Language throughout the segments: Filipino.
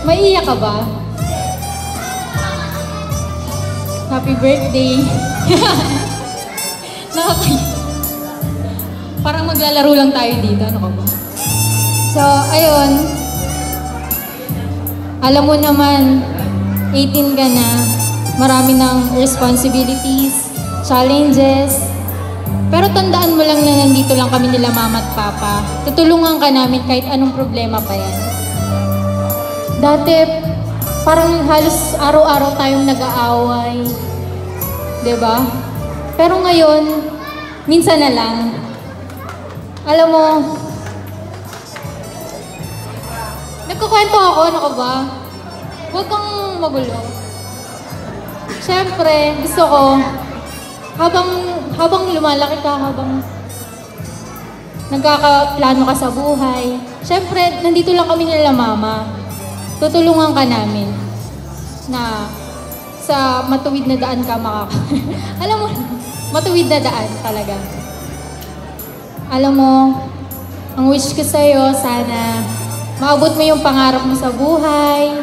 Maiiyak ka ba? Happy birthday. Parang maglalaro lang tayo dito. Ano ka ba? So, ayun. Alam mo naman, 18 ka na. Marami ng responsibilities, challenges. Pero tandaan mo lang na nandito lang kami nila mama at papa. Tutulungan ka namin kahit anong problema pa yan. Dati, parang halos araw-araw tayong nag-aaway. Diba? Pero ngayon, minsan na lang. Alam mo, nagkukwento ako, ano ka ba? Huwag kang magulo. Siyempre, gusto ko, habang lumalaki ka, habang nagkakaplano ka sa buhay, siyempre, nandito lang kami nila mama. Tutulungan ka namin na sa matuwid na daan ka alam mo, matuwid na daan talaga. Alam mo, ang wish ko sa'yo, sana maabot mo yung pangarap mo sa buhay.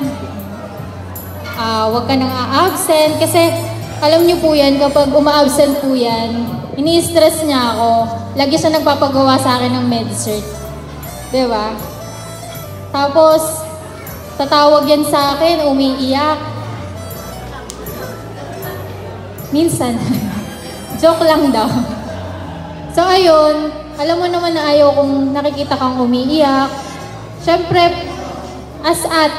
Huwag ka nang a-absent kasi alam niyo po yan, kapag uma-absent po yan, ini-stress niya ako. Lagi siya nagpapagawa sa akin ng med-cert. Diba? Tapos, tatawag yan sa akin, umiiyak. Minsan. Joke lang daw. So ayun, alam mo naman na ayaw kung nakikita kang umiiyak. Siyempre, as ate,